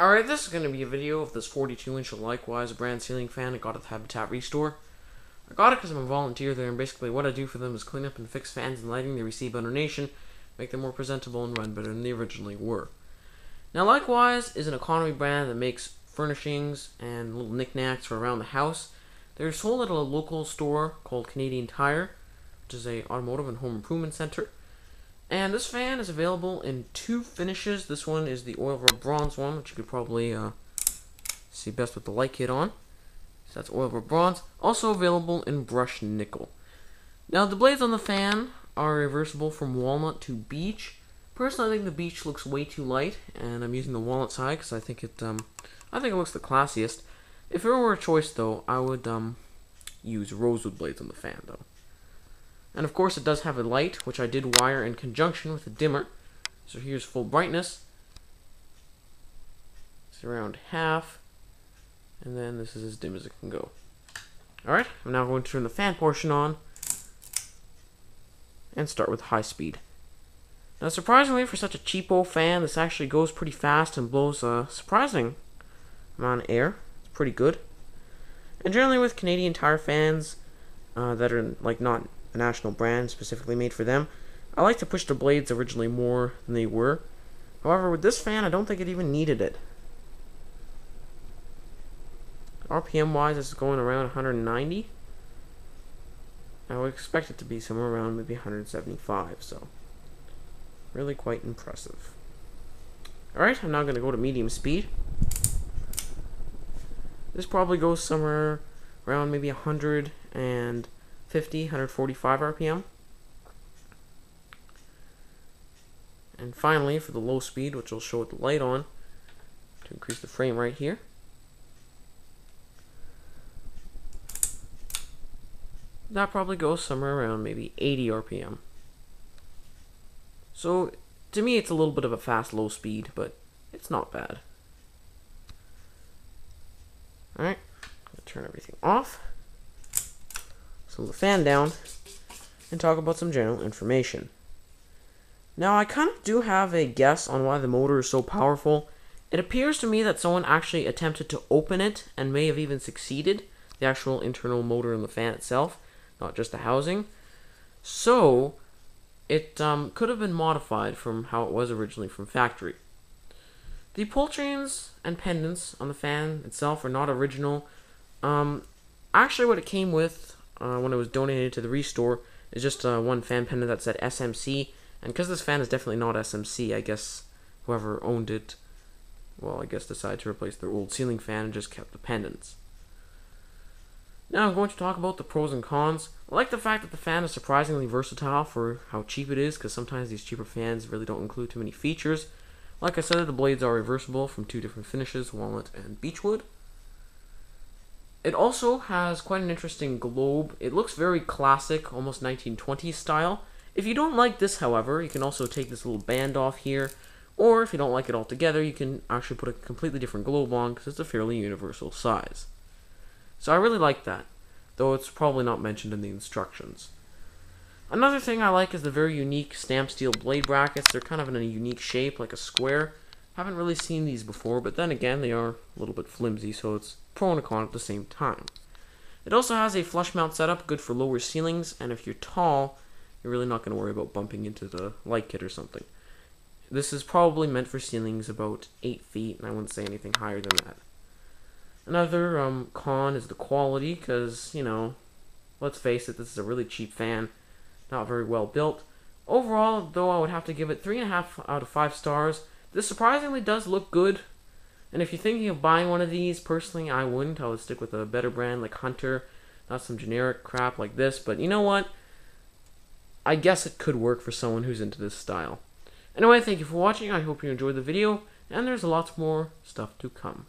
Alright, this is going to be a video of this 42-inch Likewise brand ceiling fan I got at the Habitat Restore. I got it because I'm a volunteer there, and basically what I do for them is clean up and fix fans and lighting they receive on donation, make them more presentable and run better than they originally were. Now, Likewise is an economy brand that makes furnishings and little knickknacks for around the house. They're sold at a local store called Canadian Tire, which is a automotive and home improvement center. And this fan is available in two finishes. This one is the oil rub bronze one, which you could probably see best with the light kit on. So that's oil rub bronze. Also available in brushed nickel. Now the blades on the fan are reversible from walnut to beech. Personally, I think the beech looks way too light, and I'm using the walnut side because I think it looks the classiest. If there were a choice, though, I would use rosewood blades on the fan, though. And of course it does have a light, which I did wire in conjunction with a dimmer. So here's full brightness. It's around half. And then this is as dim as it can go. Alright, I'm now going to turn the fan portion on. And start with high speed. Now surprisingly, for such a cheapo fan, this actually goes pretty fast and blows a surprising amount of air. It's pretty good. And generally with Canadian Tire fans that are like not a national brand specifically made for them, I like to push the blades originally more than they were. However, with this fan, I don't think it even needed it. RPM wise, it's going around 190. I would expect it to be somewhere around maybe 175, so really quite impressive. Alright, I'm now going to go to medium speed. This probably goes somewhere around maybe 145 RPM. And finally, for the low speed, which will show with the light on, to increase the frame rate here. That probably goes somewhere around maybe 80 RPM. So, to me, it's a little bit of a fast low speed, but it's not bad. Alright, I'm going to turn everything off. Slow the fan down, and talk about some general information. Now, I kind of do have a guess on why the motor is so powerful. It appears to me that someone actually attempted to open it, and may have even succeeded, the actual internal motor in the fan itself, not just the housing. So, it could have been modified from how it was originally from factory. The pull chains and pendants on the fan itself are not original. Actually, what it came with when it was donated to the Restore is just one fan pendant that said SMC, and because this fan is definitely not SMC, I guess whoever owned it, well, I guess decided to replace their old ceiling fan and just kept the pendants. Now I'm going to talk about the pros and cons. I like the fact that the fan is surprisingly versatile for how cheap it is, because sometimes these cheaper fans really don't include too many features. Like I said, the blades are reversible from two different finishes, walnut and beechwood. It also has quite an interesting globe. It looks very classic, almost 1920s style. If you don't like this, however, you can also take this little band off here, or if you don't like it altogether, you can actually put a completely different globe on, because it's a fairly universal size. So I really like that, though it's probably not mentioned in the instructions. Another thing I like is the very unique stamped steel blade brackets. They're kind of in a unique shape, like a square. Haven't really seen these before, but then again, they are a little bit flimsy, so it's pro and a con at the same time. It also has a flush mount setup, good for lower ceilings, and if you're tall, you're really not going to worry about bumping into the light kit or something. This is probably meant for ceilings about 8 feet, and I wouldn't say anything higher than that. Another con is the quality, because, you know, let's face it, this is a really cheap fan, not very well built. Overall, though, I would have to give it 3.5 out of 5 stars. This surprisingly does look good, and if you're thinking of buying one of these, personally, I wouldn't. I would stick with a better brand like Hunter, not some generic crap like this, but you know what? I guess it could work for someone who's into this style. Anyway, thank you for watching. I hope you enjoyed the video, and there's lots more stuff to come.